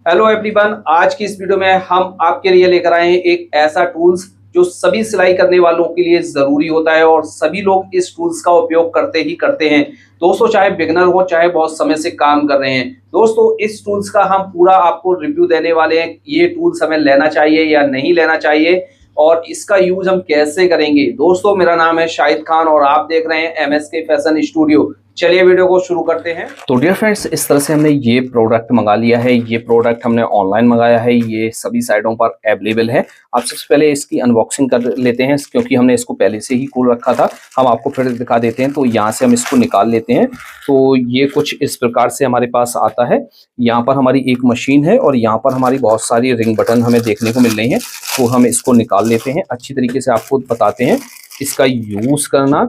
Hello everyone, आज की इस वीडियो में हम आपके लिए लेकर आए हैं एक ऐसा टूल्स जो सभी सिलाई करने वालों के लिए जरूरी होता है और सभी लोग इस टूल्स का उपयोग करते ही करते हैं। दोस्तों, चाहे बिगनर हो चाहे बहुत समय से काम कर रहे हैं, दोस्तों इस टूल्स का हम पूरा आपको रिव्यू देने वाले हैं। ये टूल्स हमें लेना चाहिए या नहीं लेना चाहिए और इसका यूज हम कैसे करेंगे। दोस्तों, मेरा नाम है शाहिद खान और आप देख रहे हैं एमएसके फैशन स्टूडियो। चलिए वीडियो को शुरू करते हैं। तो डियर फ्रेंड्स, इस तरह से हमने ये प्रोडक्ट मंगा लिया है। ये प्रोडक्ट हमने ऑनलाइन मंगाया है, ये सभी साइटों पर अवेलेबल है। आप सबसे पहले इसकी अनबॉक्सिंग कर लेते हैं क्योंकि हमने इसको पहले से ही खोल रखा था। हम आपको फिर दिखा देते हैं। तो यहाँ से हम इसको निकाल लेते हैं। तो ये कुछ इस प्रकार से हमारे पास आता है। यहाँ पर हमारी एक मशीन है और यहाँ पर हमारी बहुत सारी रिंग बटन हमें देखने को मिल रही हैं। तो हम इसको निकाल लेते हैं। अच्छी तरीके से आपको बताते हैं इसका यूज करना।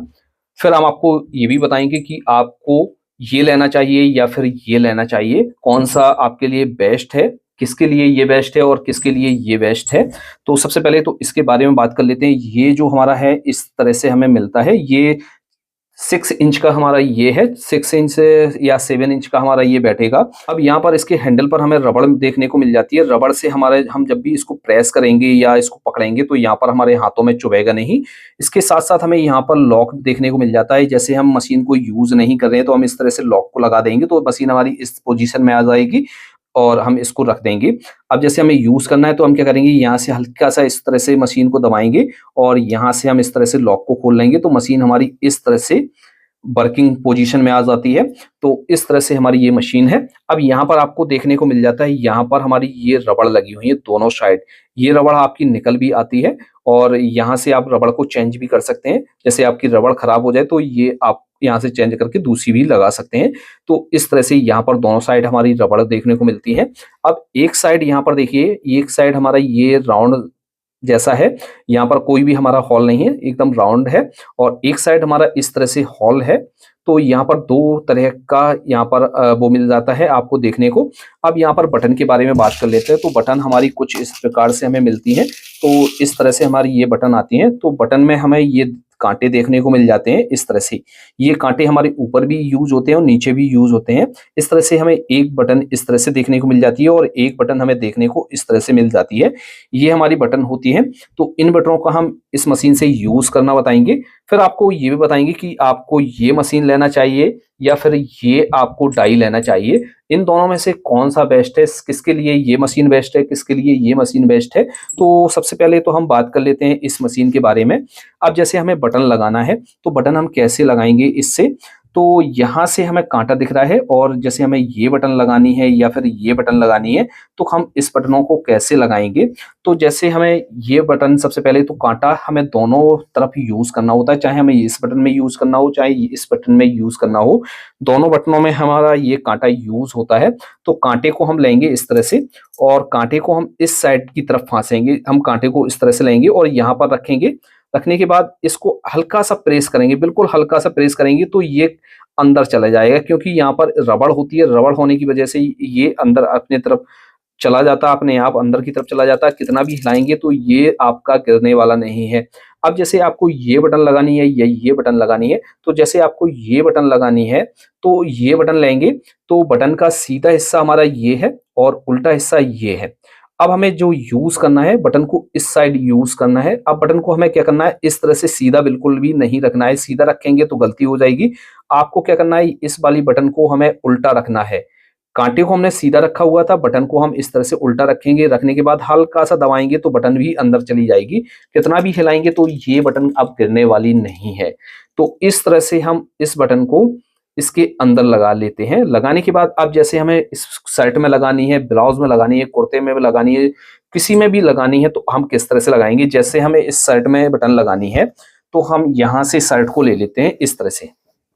फिर हम आपको ये भी बताएंगे कि आपको ये लेना चाहिए या फिर ये लेना चाहिए, कौन सा आपके लिए बेस्ट है, किसके लिए ये बेस्ट है और किसके लिए ये बेस्ट है। तो सबसे पहले तो इसके बारे में बात कर लेते हैं। ये जो हमारा है इस तरह से हमें मिलता है। ये 6 इंच का हमारा ये है, 6 इंच या 7 इंच का हमारा ये बैठेगा। अब यहाँ पर इसके हैंडल पर हमें रबड़ देखने को मिल जाती है। रबड़ से हमारे हम जब भी इसको प्रेस करेंगे या इसको पकड़ेंगे तो यहाँ पर हमारे हाथों में चुभेगा नहीं। इसके साथ साथ हमें यहाँ पर लॉक देखने को मिल जाता है। जैसे हम मशीन को यूज नहीं कर रहे हैं तो हम इस तरह से लॉक को लगा देंगे तो मशीन हमारी इस पोजीशन में आ जाएगी और हम इसको रख देंगे। अब जैसे हमें यूज करना है तो हम क्या करेंगे, यहाँ से हल्का सा इस तरह से मशीन को दबाएंगे और यहाँ से हम इस तरह से लॉक को खोल लेंगे तो मशीन हमारी इस तरह से वर्किंग पोजीशन में आ जाती है। तो इस तरह से हमारी ये मशीन है। अब यहाँ पर आपको देखने को मिल जाता है, यहाँ पर हमारी ये रबड़ लगी हुई है दोनों साइड। ये रबड़ आपकी निकल भी आती है और यहाँ से आप रबड़ को चेंज भी कर सकते हैं। जैसे आपकी रबड़ खराब हो जाए तो ये आप यहाँ से चेंज करके दूसरी भी लगा सकते हैं। तो इस तरह से यहाँ पर दोनों साइड हमारी रबड़ देखने को मिलती है। अब एक साइड यहाँ पर देखिए, एक साइड हमारा ये राउंड जैसा है, यहाँ पर कोई भी हमारा हॉल नहीं है, एकदम राउंड है। और एक साइड हमारा इस तरह से हॉल है। तो यहाँ पर दो तरह का यहाँ पर वो मिल जाता है आपको देखने को। अब यहाँ पर बटन के बारे में बात कर लेते हैं। तो बटन हमारी कुछ इस प्रकार से हमें मिलती है। तो इस तरह से हमारी ये बटन आती हैं। तो बटन में हमें ये कांटे देखने को मिल जाते हैं इस तरह से। ये कांटे हमारे ऊपर भी यूज होते हैं और नीचे भी यूज होते हैं। इस तरह से हमें एक बटन इस तरह से देखने को मिल जाती है और एक बटन हमें देखने को इस तरह से मिल जाती है। ये हमारी बटन होती है। तो इन बटनों का हम इस मशीन से यूज करना बताएंगे। फिर आपको ये भी बताएंगे कि आपको ये मशीन लेना चाहिए या फिर ये आपको डाई लेना चाहिए। इन दोनों में से कौन सा बेस्ट है, किसके लिए ये मशीन बेस्ट है, किसके लिए ये मशीन बेस्ट है। तो सबसे पहले तो हम बात कर लेते हैं इस मशीन के बारे में। अब जैसे हमें बटन लगाना है तो बटन हम कैसे लगाएंगे इससे। तो यहाँ से हमें कांटा दिख रहा है और जैसे हमें ये बटन लगानी है या फिर ये बटन लगानी है तो हम इस बटनों को कैसे लगाएंगे। तो जैसे हमें ये बटन, सबसे पहले तो कांटा हमें दोनों तरफ यूज करना होता है, चाहे हमें इस बटन में यूज करना हो चाहे इस बटन में यूज करना हो। दोनों बटनों में हमारा ये कांटा यूज होता है। तो कांटे को हम लेंगे इस तरह से और कांटे को हम इस साइड की तरफ फांसेंगे। हम कांटे को इस तरह से लेंगे और यहाँ पर रखेंगे। रखने के बाद इसको हल्का सा प्रेस करेंगे, बिल्कुल हल्का सा प्रेस करेंगे तो ये अंदर चला जाएगा। क्योंकि यहाँ पर रबड़ होती है, रबड़ होने की वजह से ये अंदर अपने तरफ चला जाता है, अपने आप अंदर की तरफ चला जाता है। कितना भी हिलाएंगे तो ये आपका गिरने वाला नहीं है। अब जैसे आपको ये बटन लगानी है या ये बटन लगानी है, तो जैसे आपको ये बटन लगानी है तो ये बटन लेंगे। तो बटन का सीधा हिस्सा हमारा ये है और उल्टा हिस्सा ये है। अब हमें जो यूज करना है, बटन को इस साइड यूज करना है। अब बटन को हमें क्या करना है, इस तरह से सीधा बिल्कुल भी नहीं रखना है। सीधा रखेंगे तो गलती हो जाएगी। आपको क्या करना है, इस वाली बटन को हमें उल्टा रखना है। कांटे को हमने सीधा रखा हुआ था, बटन को हम इस तरह से उल्टा रखेंगे। रखने के बाद हल्का सा दबाएंगे तो बटन भी अंदर चली जाएगी। कितना भी हिलाएंगे तो ये बटन अब गिरने वाली नहीं है। तो इस तरह से हम इस बटन को इसके अंदर लगा लेते हैं। लगाने के बाद अब जैसे हमें इस शर्ट में लगानी है, ब्लाउज में लगानी है, कुर्ते में भी लगानी है, किसी में भी लगानी है तो हम किस तरह से लगाएंगे। जैसे हमें इस शर्ट में बटन लगानी है तो हम यहाँ से शर्ट को ले लेते हैं इस तरह से।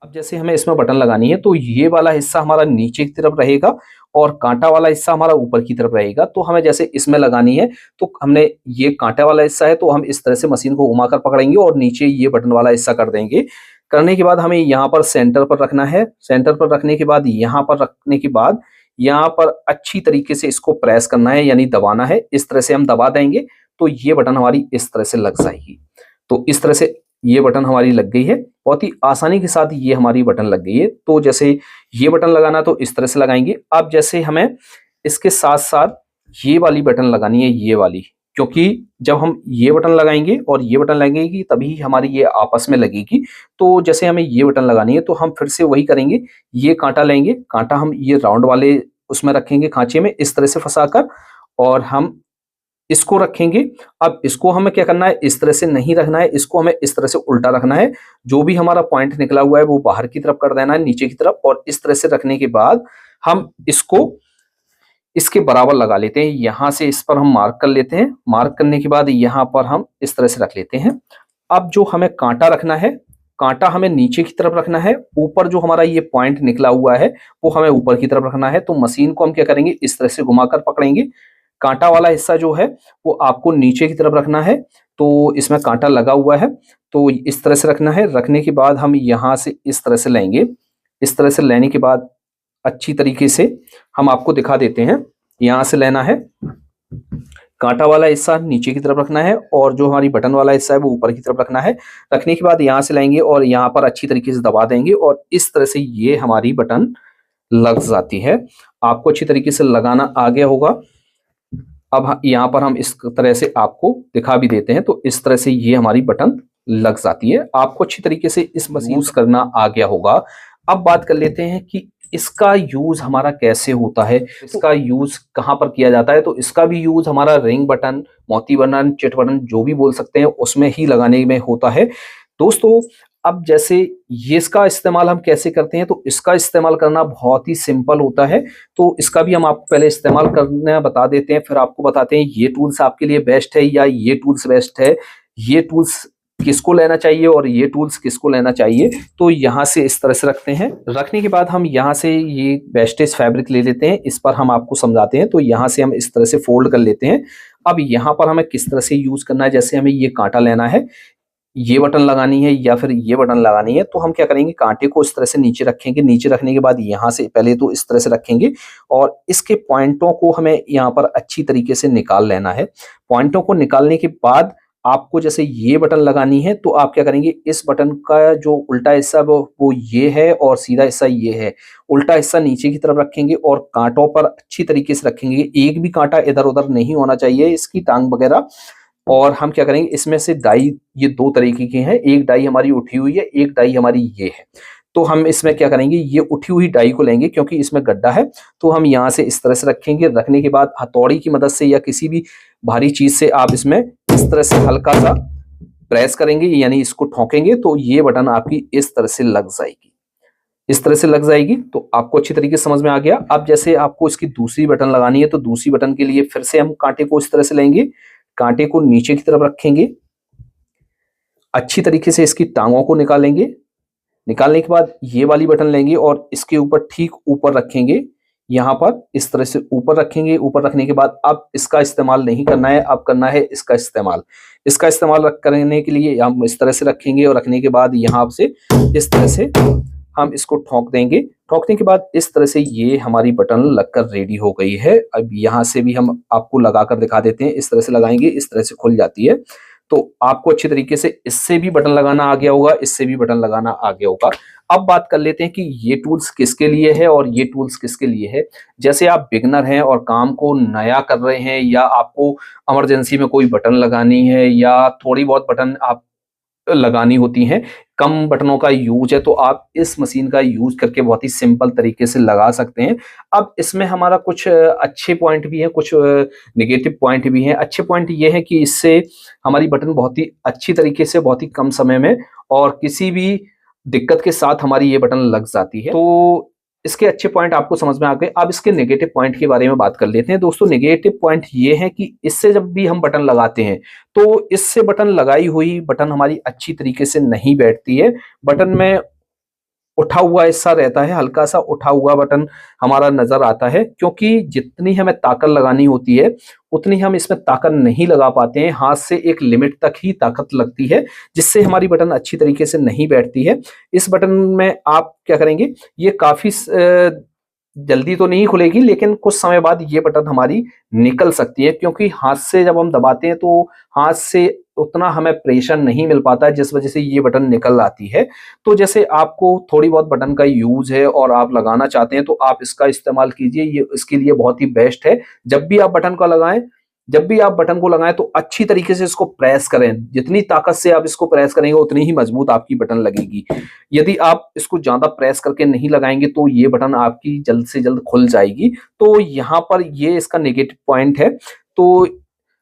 अब जैसे हमें इसमें बटन लगानी है तो ये वाला हिस्सा हमारा नीचे की तरफ रहेगा और कांटा वाला हिस्सा हमारा ऊपर की तरफ रहेगा। तो हमें जैसे इसमें लगानी है तो हमने ये कांटा वाला हिस्सा है तो हम इस तरह से मशीन को घुमाकर पकड़ेंगे और नीचे ये बटन वाला हिस्सा कर देंगे। करने के बाद हमें यहाँ पर सेंटर पर रखना है। सेंटर पर रखने के बाद यहाँ पर रखने के बाद यहाँ पर अच्छी तरीके से इसको प्रेस करना है, यानी दबाना है। इस तरह से हम दबा देंगे तो ये बटन हमारी इस तरह से लग जाएगी। तो इस तरह से ये बटन हमारी लग गई है। बहुत ही आसानी के साथ ये हमारी बटन लग गई है। तो जैसे ये बटन लगाना तो इस तरह से लगाएंगे। अब जैसे हमें इसके साथ साथ ये वाली बटन लगानी है, ये वाली, क्योंकि जब हम ये बटन लगाएंगे और ये बटन लगेगी तभी हमारी ये आपस में लगेगी। तो जैसे हमें ये बटन लगानी है तो हम फिर से वही करेंगे, ये कांटा लेंगे, कांटा हम ये राउंड वाले उसमें रखेंगे खांचे में इस तरह से फंसाकर, और हम इसको रखेंगे। अब इसको हमें क्या करना है, इस तरह से नहीं रखना है, इसको हमें इस तरह से उल्टा रखना है। जो भी हमारा पॉइंट निकला हुआ है वो बाहर की तरफ कर देना है, नीचे की तरफ, और इस तरह से रखने के बाद हम इसको इसके बराबर लगा लेते हैं। यहां से इस पर हम मार्क कर लेते हैं, मार्क करने के बाद यहां पर हम इस तरह से रख लेते हैं। अब जो हमें कांटा रखना है, कांटा हमें नीचे की तरफ रखना है, ऊपर जो हमारा ये पॉइंट निकला हुआ है वो हमें ऊपर की तरफ रखना है। तो मशीन को हम क्या करेंगे, इस तरह से घुमाकर पकड़ेंगे। कांटा वाला हिस्सा जो है वो आपको नीचे की तरफ रखना है। तो इसमें कांटा लगा हुआ है तो इस तरह से रखना है। रखने के बाद हम यहां से इस तरह से लेंगे। इस तरह से लेने के बाद अच्छी तरीके से हम आपको दिखा देते हैं। यहां से लेना है, कांटा वाला हिस्सा नीचे की तरफ रखना है और जो हमारी बटन वाला हिस्सा है वो ऊपर की तरफ रखना है। रखने के बाद यहां से लेंगे और यहां पर अच्छी तरीके से दबा देंगे और इस तरह से ये हमारी बटन लग जाती है। आपको अच्छी तरीके से लगाना आ गया होगा। अब यहाँ पर हम इस तरह से आपको दिखा भी देते हैं। तो इस तरह से ये हमारी बटन लग जाती है। आपको अच्छी तरीके से इस मशीन यूज करना आ गया होगा। अब बात कर लेते हैं कि इसका यूज हमारा कैसे होता है, इसका यूज कहाँ पर किया जाता है। तो इसका भी यूज हमारा रिंग बटन, मोती बटन, चिट बटन जो भी बोल सकते हैं उसमें ही लगाने में होता है दोस्तों। अब जैसे ये इसका इस्तेमाल हम कैसे करते हैं, तो इसका इस्तेमाल करना बहुत ही सिंपल होता है। तो इसका भी हम आपको पहले इस्तेमाल करना बता देते हैं, फिर आपको बताते हैं ये टूल्स आपके लिए बेस्ट है या ये टूल्स बेस्ट है, ये टूल्स किसको लेना चाहिए और ये टूल्स किसको लेना चाहिए। तो यहाँ से इस तरह से रखते हैं। रखने के बाद हम यहाँ से ये वेस्टेज फैब्रिक ले लेते हैं, इस पर हम आपको समझाते हैं। तो यहाँ से हम इस तरह से फोल्ड कर लेते हैं। अब यहाँ पर हमें किस तरह से यूज करना है, जैसे हमें ये कांटा लेना है, ये बटन लगानी है या फिर ये बटन लगानी है, तो हम क्या करेंगे, कांटे को इस तरह से नीचे रखेंगे। नीचे रखने के बाद यहाँ से पहले तो इस तरह से रखेंगे और इसके पॉइंटों को हमें यहाँ पर अच्छी तरीके से निकाल लेना है। पॉइंटों को निकालने के बाद आपको जैसे ये बटन लगानी है तो आप क्या करेंगे, इस बटन का जो उल्टा हिस्सा वो ये है और सीधा हिस्सा ये है। उल्टा हिस्सा नीचे की तरफ रखेंगे और कांटों पर अच्छी तरीके से रखेंगे। एक भी कांटा इधर उधर नहीं होना चाहिए, इसकी टांग वगैरह। और हम क्या करेंगे, इसमें से डाई ये दो तरीके की हैं, एक डाई हमारी उठी हुई है, एक डाई हमारी ये है। तो हम इसमें क्या करेंगे, ये उठी हुई डाई को लेंगे क्योंकि इसमें गड्ढा है। तो हम यहाँ से इस तरह से रखेंगे। रखने के बाद हथौड़ी की मदद से या किसी भी भारी चीज से आप इसमें इस तरह से हल्का सा प्रेस करेंगे, यानी इसको ठोकेंगे तो ये बटन आपकी इस तरह से लग जाएगी। इस तरह से लग जाएगी तो आपको अच्छी तरीके से समझ में आ गया। अब जैसे आपको इसकी दूसरी बटन लगानी है तो दूसरी बटन के लिए फिर से हम कांटे को इस तरह से लेंगे, कांटे को नीचे की तरफ रखेंगे, अच्छी तरीके से इसकी टांगों को निकालेंगे। निकालने के बाद ये वाली बटन लेंगे और इसके ऊपर ठीक ऊपर रखेंगे, यहाँ पर इस तरह से ऊपर रखेंगे। ऊपर रखने के बाद अब इसका इस्तेमाल नहीं करना है, अब करना है इसका इस्तेमाल। इसका इस्तेमाल करने के लिए हम इस तरह से रखेंगे और रखने के बाद यहाँ से इस तरह से हम इसको ठोक देंगे। ठोकने के बाद इस तरह से ये हमारी बटन लगकर रेडी हो गई है। अब यहाँ से भी हम आपको लगाकर दिखा देते हैं। इस तरह से लगाएंगे, इस तरह से खुल जाती है। तो आपको अच्छी तरीके से इससे भी बटन लगाना आ गया होगा, इससे भी बटन लगाना आ गया होगा। अब बात कर लेते हैं कि ये टूल्स किसके लिए है और ये टूल्स किसके लिए है। जैसे आप बिगनर हैं और काम को नया कर रहे हैं, या आपको इमरजेंसी में कोई बटन लगानी है या थोड़ी बहुत बटन आप लगानी होती हैं, कम बटनों का यूज है, तो आप इस मशीन का यूज करके बहुत ही सिंपल तरीके से लगा सकते हैं। अब इसमें हमारा कुछ अच्छे पॉइंट भी हैं, कुछ नेगेटिव पॉइंट भी हैं। अच्छे पॉइंट ये है कि इससे हमारी बटन बहुत ही अच्छी तरीके से बहुत ही कम समय में और किसी भी दिक्कत के साथ हमारी ये बटन लग जाती है। तो इसके अच्छे पॉइंट आपको समझ में आ गए। अब इसके नेगेटिव पॉइंट के बारे में बात कर लेते हैं दोस्तों। नेगेटिव पॉइंट ये है कि इससे जब भी हम बटन लगाते हैं तो इससे बटन लगाई हुई बटन हमारी अच्छी तरीके से नहीं बैठती है। बटन में उठा हुआ हिस्सा रहता है, हल्का सा उठा हुआ बटन हमारा नजर आता है, क्योंकि जितनी हमें ताकत लगानी होती है उतनी हम इसमें ताकत नहीं लगा पाते हैं। हाथ से एक लिमिट तक ही ताकत लगती है, जिससे हमारी बटन अच्छी तरीके से नहीं बैठती है। इस बटन में आप क्या करेंगे, ये काफी जल्दी तो नहीं खुलेगी, लेकिन कुछ समय बाद ये बटन हमारी निकल सकती है, क्योंकि हाथ से जब हम दबाते हैं तो हाथ से उतना हमें प्रेशर नहीं मिल पाता है, जिस वजह से ये बटन निकल आती है। तो जैसे आपको थोड़ी बहुत बटन का यूज है और आप लगाना चाहते हैं तो आप इसका इस्तेमाल कीजिए, ये इसके लिए बहुत ही बेस्ट है। जब भी आप बटन को लगाएं तो अच्छी तरीके से इसको प्रेस करें। जितनी ताकत से आप इसको प्रेस करेंगे उतनी ही मजबूत आपकी बटन लगेगी। यदि आप इसको ज्यादा प्रेस करके नहीं लगाएंगे तो ये बटन आपकी जल्द से जल्द खुल जाएगी। तो यहाँ पर ये इसका नेगेटिव पॉइंट है। तो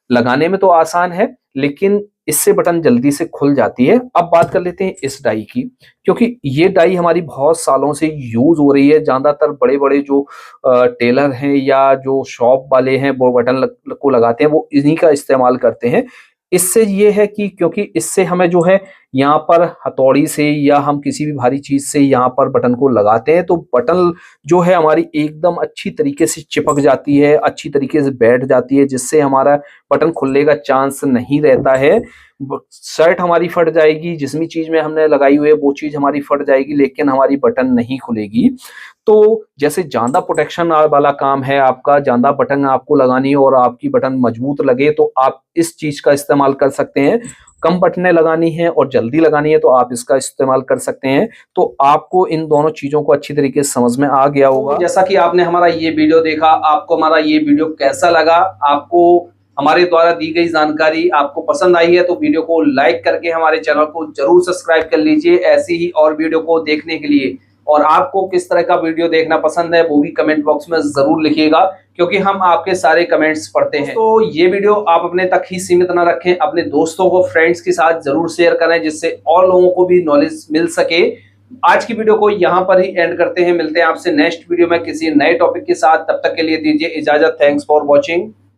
लगाने में तो आसान है, लेकिन इससे बटन जल्दी से खुल जाती है। अब बात कर लेते हैं इस डाई की, क्योंकि ये डाई हमारी बहुत सालों से यूज हो रही है। ज्यादातर बड़े बड़े जो टेलर हैं या जो शॉप वाले हैं वो बटन को लगाते हैं, वो इन्हीं का इस्तेमाल करते हैं। इससे ये है कि क्योंकि इससे हमें जो है यहाँ पर हथौड़ी से या हम किसी भी भारी चीज से यहाँ पर बटन को लगाते हैं तो बटन जो है हमारी एकदम अच्छी तरीके से चिपक जाती है, अच्छी तरीके से बैठ जाती है, जिससे हमारा बटन खुलने का चांस नहीं रहता है। शर्ट हमारी फट जाएगी, जिस भी चीज में हमने लगाई हुई है वो चीज हमारी फट जाएगी, लेकिन हमारी बटन नहीं खुलेगी। तो जैसे ज्यादा प्रोटेक्शन वाला काम है आपका, ज्यादा बटन आपको लगानी है और आपकी बटन मजबूत लगे तो आप इस चीज का इस्तेमाल कर सकते हैं। कम बटनें लगानी है और जल्दी लगानी है तो आप इसका इस्तेमाल कर सकते हैं। तो आपको इन दोनों चीजों को अच्छी तरीके से समझ में आ गया होगा। जैसा कि आपने हमारा ये वीडियो देखा, आपको हमारा ये वीडियो कैसा लगा, आपको हमारे द्वारा दी गई जानकारी आपको पसंद आई है तो वीडियो को लाइक करके हमारे चैनल को जरूर सब्सक्राइब कर लीजिए ऐसी ही और वीडियो को देखने के लिए। और आपको किस तरह का वीडियो देखना पसंद है वो भी कमेंट बॉक्स में जरूर लिखिएगा, क्योंकि हम आपके सारे कमेंट्स पढ़ते हैं। तो ये वीडियो आप अपने तक ही सीमित ना रखें, अपने दोस्तों को, फ्रेंड्स के साथ जरूर शेयर करें, जिससे और लोगों को भी नॉलेज मिल सके। आज की वीडियो को यहाँ पर ही एंड करते हैं। मिलते हैं आपसे नेक्स्ट वीडियो में किसी नए टॉपिक के साथ। तब तक के लिए दीजिए इजाजत। Thanks for watching.